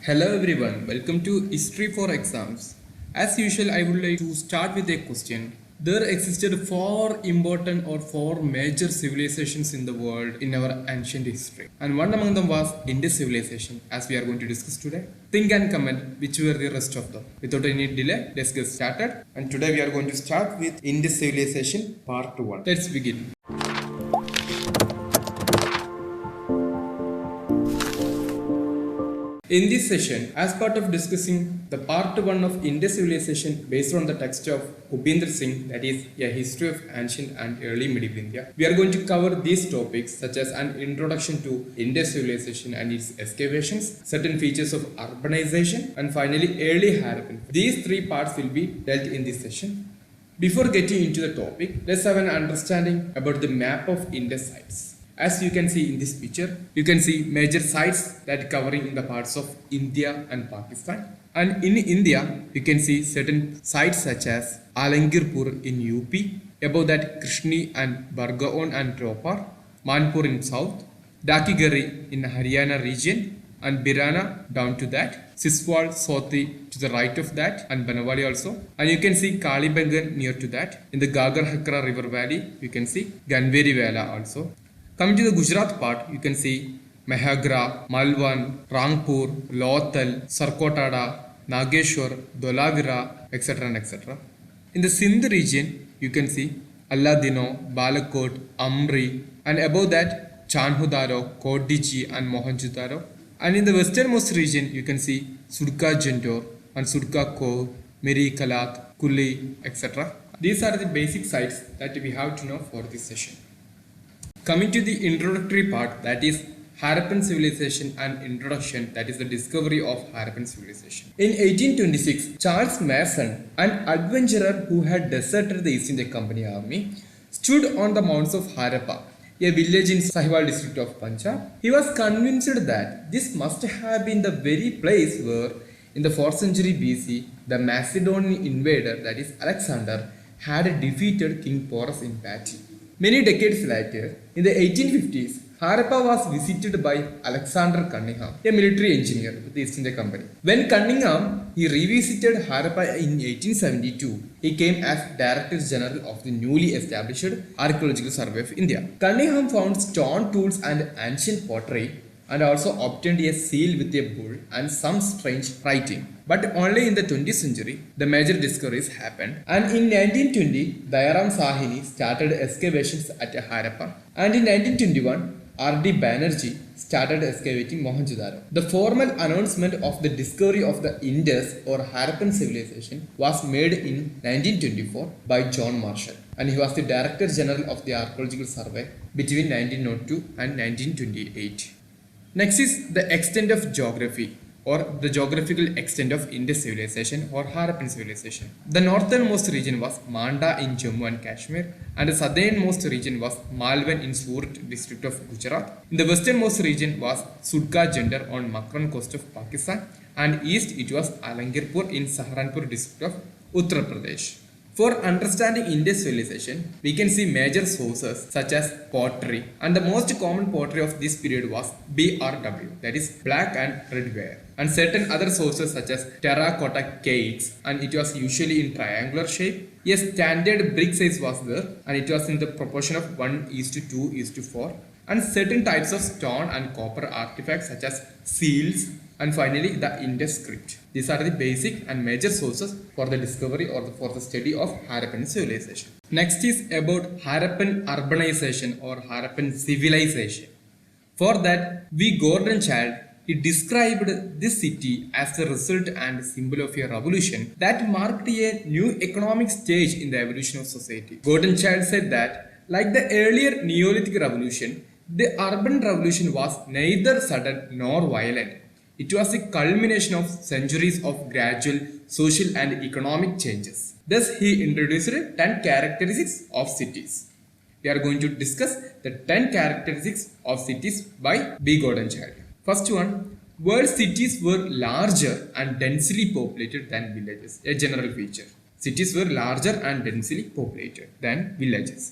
Hello everyone, welcome to History for Exams. As usual, I would like to start with a question. There existed four important or four major civilizations in the world in our ancient history. And one among them was Indus civilization, as we are going to discuss today. Think and comment which were the rest of them. Without any delay, let's get started. And today we are going to start with Indus civilization part 1. Let's begin. In this session, as part of discussing the part 1 of Indus civilization based on the text of Bhupender Singh, that is a history of ancient and early medieval India, we are going to cover these topics such as an introduction to Indus civilization and its excavations, certain features of urbanization, and finally early Harappan. These three parts will be dealt in this session. Before getting into the topic, let's have an understanding about the map of Indus sites. As you can see in this picture, you can see major sites that covering in the parts of India and Pakistan. And in India, you can see certain sites such as Alangirpur in UP, above that Krishni and Bargaon and Ropar, Manpur in south, Dakigari in Haryana region, and Birana down to that, Siswal, Soti to the right of that, and Banawali also. And you can see Kalibangan near to that. In the Gagar Hakra river valley, you can see Ganveri Vala also. Coming to the Gujarat part, you can see Mehagra, Malwan, Rangpur, Lothal, Sarkotada, Nageshwar, Dolavira, etc. and etc. In the Sindh region, you can see Alladino, Balakot, Amri, and above that Chanhudaro, Kodiji, and Mohenjo-daro. And in the westernmost region, you can see Sudka Jendor and Sudka Ko, Miri Kalat, Kuli, etc. These are the basic sites that we have to know for this session. Coming to the introductory part, that is Harappan civilization and introduction, that is the discovery of Harappan civilization. In 1826, Charles Mason, an adventurer who had deserted the East India Company army, stood on the mounds of Harappa, a village in Sahiwal district of Punjab. He was convinced that this must have been the very place where, in the 4th century BC, the Macedonian invader, that is Alexander, had defeated King Porus in battle. Many decades later, in the 1850s, Harappa was visited by Alexander Cunningham, a military engineer with the East India Company. When Cunningham revisited Harappa in 1872, he came as Director General of the newly established Archaeological Survey of India. Cunningham found stone tools and ancient pottery and also obtained a seal with a bull and some strange writing. But only in the 20th century, the major discoveries happened. And in 1920, Dayaram Sahini started excavations at Harappa. And in 1921, R.D. Banerjee started excavating Mohenjo-daro. The formal announcement of the discovery of the Indus or Harappan civilization was made in 1924 by John Marshall. And he was the Director General of the Archaeological Survey between 1902 and 1928. Next is the extent of geography or the geographical extent of Indus civilization or Harappan civilization. The northernmost region was Manda in Jammu and Kashmir and the southernmost region was Malwan in Surat district of Gujarat. In the westernmost region was Sudka Jendar on Makran coast of Pakistan and east it was Alangirpur in Saharanpur district of Uttar Pradesh. For understanding Indus civilization, we can see major sources such as pottery, and the most common pottery of this period was BRW, that is black and red ware, and certain other sources such as terracotta cakes, and it was usually in triangular shape. A standard brick size was there, and it was in the proportion of 1:2:4, and certain types of stone and copper artifacts such as seals, and finally the Indus script. These are the basic and major sources for the discovery or for the study of Harappan civilization. Next is about Harappan urbanization or Harappan civilization. For that, V. Gordon Childe, he described this city as the result and symbol of a revolution that marked a new economic stage in the evolution of society. Gordon Childe said that, like the earlier Neolithic revolution, the urban revolution was neither sudden nor violent. It was a culmination of centuries of gradual social and economic changes. Thus, he introduced 10 characteristics of cities. We are going to discuss the 10 characteristics of cities by B. Gordon Childe. First one, world cities were larger and densely populated than villages, a general feature. Cities were larger and densely populated than villages.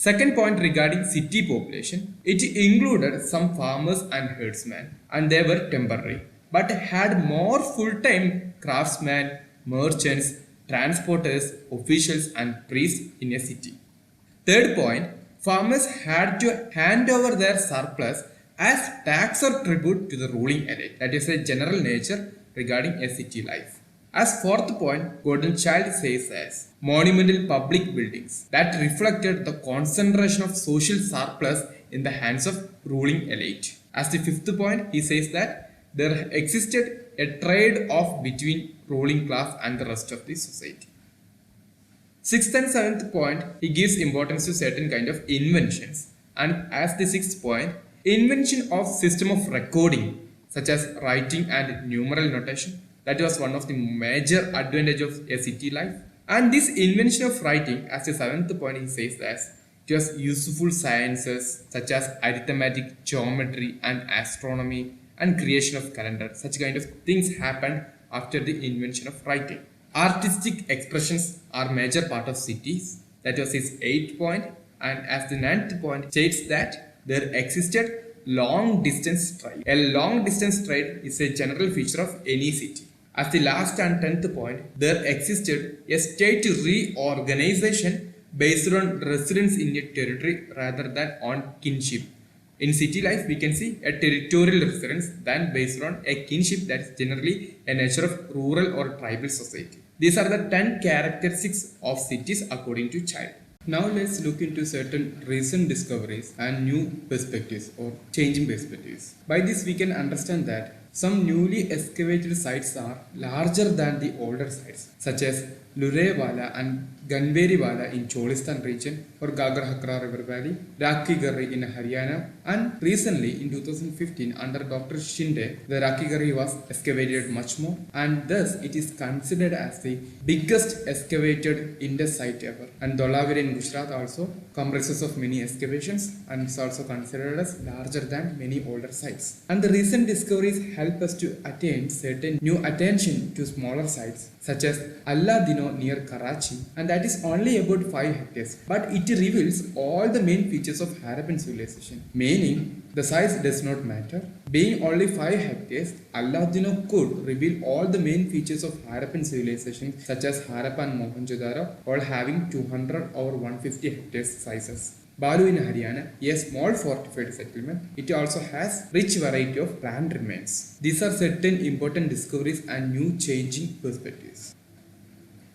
Second point regarding city population, it included some farmers and herdsmen and they were temporary. but had more full-time craftsmen, merchants, transporters, officials, and priests in a city. Third point, farmers had to hand over their surplus as tax or tribute to the ruling elite. That is a general nature regarding a city life. As fourth point, Gordon Child says as monumental public buildings that reflected the concentration of social surplus in the hands of ruling elite. As the fifth point, he says that there existed a trade-off between ruling class and the rest of the society. Sixth and seventh point, he gives importance to certain kind of inventions. And as the sixth point, invention of system of recording, such as writing and numeral notation, that was one of the major advantage of a city life. And this invention of writing, as the seventh point, he says that it was useful sciences such as arithmetic, geometry, and astronomy, and creation of calendar. Such kind of things happened after the invention of writing. Artistic expressions are major part of cities. That was his 8th point. And as the 9th point states that there existed long distance trade. A long distance trade is a general feature of any city. As the last and 10th point, there existed a state reorganization based on residence in a territory rather than on kinship. In city life, we can see a territorial residence than based on a kinship that is generally a nature of rural or tribal society. These are the 10 characteristics of cities according to Child. Now let's look into certain recent discoveries and new perspectives or changing perspectives. By this we can understand that some newly excavated sites are larger than the older sites, such as Lurewala and Ganveriwala in Cholistan region or Gagar Hakra River Valley, Rakhi Garhi in Haryana, and recently in 2015 under Dr. Shinde, the Rakhi Garhi was excavated much more, and thus it is considered as the biggest excavated Indus site ever. And Dholavira in Gujarat also comprises of many excavations and is also considered as larger than many older sites. And the recent discoveries help us to attain certain new attention to smaller sites such as Allah Dino near Karachi, and that is only about 5 hectares, but it reveals all the main features of Harappan civilization, meaning the size does not matter. Being only 5 hectares, Allah Dino could reveal all the main features of Harappan civilization such as Harappa and Mohenjo-daro, all having 200 or 150 hectares sizes. Balu in Haryana, a small fortified settlement, it also has rich variety of land remains. These are certain important discoveries and new changing perspectives.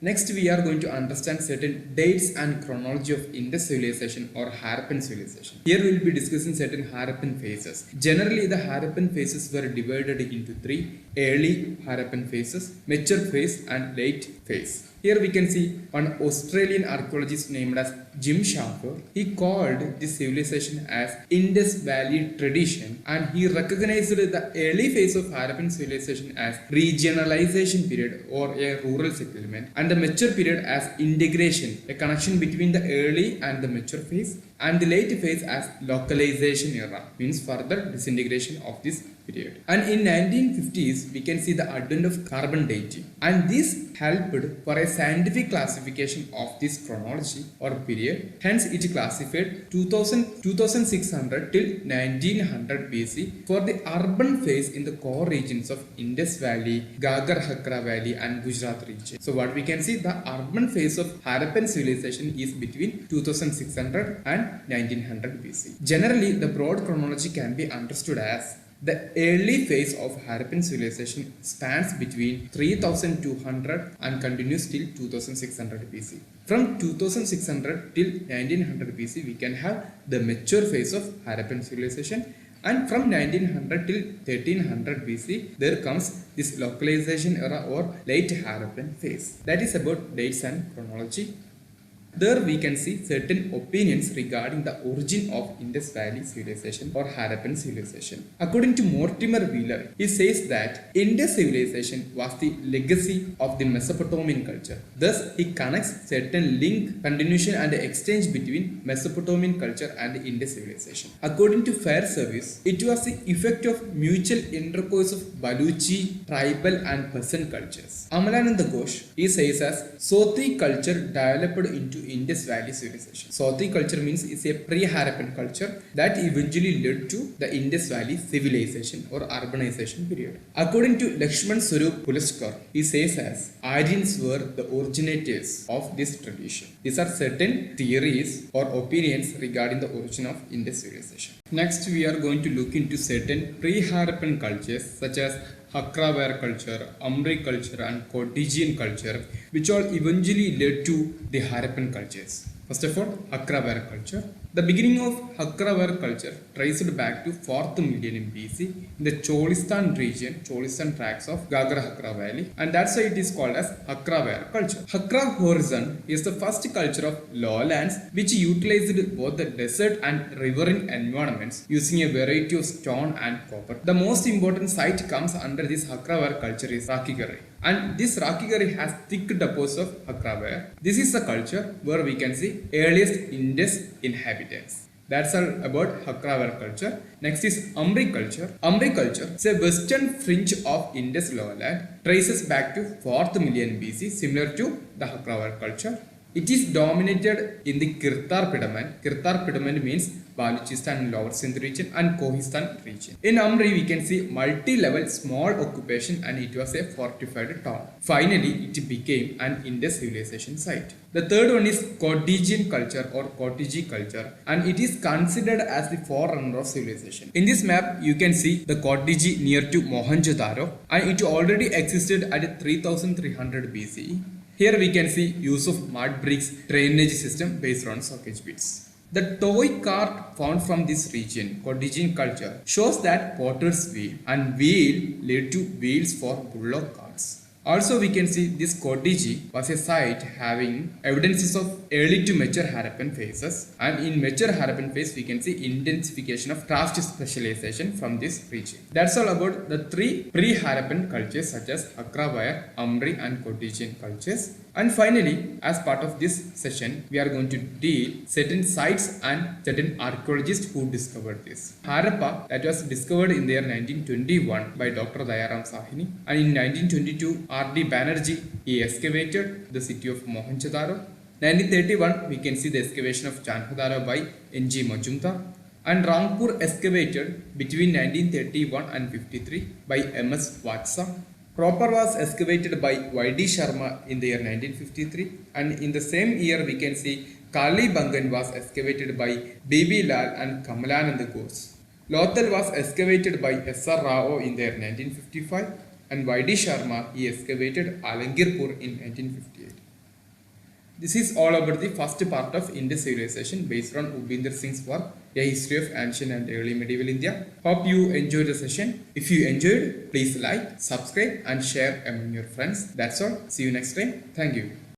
Next, we are going to understand certain dates and chronology of Indus civilization or Harappan civilization. Here we will be discussing certain Harappan phases. Generally, the Harappan phases were divided into 3: early Harappan phases, mature phase, and late phase. Here we can see one Australian archaeologist named as Jim Schafer. He called this civilization as Indus Valley tradition, and he recognized the early phase of Harappan civilization as regionalization period or a rural settlement, and the mature period as integration, a connection between the early and the mature phase, and the late phase as localization era, means further disintegration of this period. And in 1950s, we can see the advent of carbon dating, and this helped for a scientific classification of this chronology or period. Hence, it classified 2600 till 1900 BC for the urban phase in the core regions of Indus Valley, Gagar Hakra Valley, and Gujarat region. So, what we can see, the urban phase of Harappan civilization is between 2600 and 1900 BC. Generally, the broad chronology can be understood as the early phase of Harappan civilization spans between 3200 and continues till 2600 BC. From 2600 till 1900 BC, we can have the mature phase of Harappan civilization, and from 1900 till 1300 BC, there comes this localization era or late Harappan phase. That is about dates and chronology. There we can see certain opinions regarding the origin of Indus Valley civilization or Harappan civilization. According to Mortimer Wheeler, he says that Indus civilization was the legacy of the Mesopotamian culture. Thus, he connects certain link, continuation and exchange between Mesopotamian culture and the Indus civilization. According to Fair Service, it was the effect of mutual intercourse of Baluchi, tribal and peasant cultures. Amalananda Ghosh, he says as Soti culture developed into Indus Valley civilization. Sothi culture means it's a pre-Harappan culture that eventually led to the Indus Valley civilization or urbanization period. According to Lakshman Swarup Pulaskar, he says as Aryans were the originators of this tradition. These are certain theories or opinions regarding the origin of Indus civilization. Next, we are going to look into certain pre-Harappan cultures such as Hakraware culture, Amri culture and Cottesian culture, which all eventually led to the Harappan cultures. First of all, Hakraware culture. The beginning of Hakraware culture traced back to 4th millennium BC in the Cholistan region, Cholistan tracts of Gagra Hakra Valley, and that's why it is called as Hakraware culture. Hakra horizon is the first culture of lowlands which utilized both the desert and riverine environments using a variety of stone and copper. The most important site comes under this Hakraware culture is Rakhigarhi. And this Rakhigarhi has thick deposits of Hakraware. This is the culture where we can see earliest Indus inhabitants. That's all about Hakraware culture. Next is Amri culture. Amri culture is a western fringe of Indus lowland, traces back to 4th millennium BC, similar to the Hakraware culture. It is dominated in the Kirtar Pediment. Kirtar Pediment means Baluchistan and Lower Sindh region and Kohistan region. In Amri, we can see multi-level small occupation and it was a fortified town. Finally, it became an Indus civilization site. The third one is Cottesian culture or Cottegi culture, and it is considered as the forerunner of civilization. In this map, you can see the Cottegi near to Mohenjo-daro, and it already existed at 3300 BCE. Here we can see use of mud bricks drainage system based on sockage pits. The toy cart found from this region, Cottesian culture, shows that potter's wheel and wheel led to wheels for bullock carts. Also we can see this Cottegi was a site having evidences of early to mature Harappan phases, and in mature Harappan phase we can see intensification of craft specialization from this region. That's all about the three pre-Harappan cultures such as Hakraware, Amri and Cottesian cultures. And finally, as part of this session, we are going to deal certain sites and certain archaeologists who discovered this. Harappa, that was discovered in the year 1921 by Dr. Dayaram Sahini, and in 1922, R.D. Banerjee, he excavated the city of Mohenjo-daro. 1931, we can see the excavation of Janhadara by N.G. Majumdar, and Rangpur excavated between 1931 and 53 by M.S. Vatsa. Ropar was excavated by Y.D. Sharma in the year 1953, and in the same year we can see Kali Bangan was excavated by B.B. Lal and Kamalanand Ghosh. Lothal was excavated by S.R. Rao in the year 1955, and Y.D. Sharma he excavated Alangirpur in 1958. This is all about the first part of Indus civilization based on Upinder Singh's work, A History of Ancient and Early Medieval India. Hope you enjoyed the session. If you enjoyed, please like, subscribe and share among your friends. That's all. See you next time. Thank you.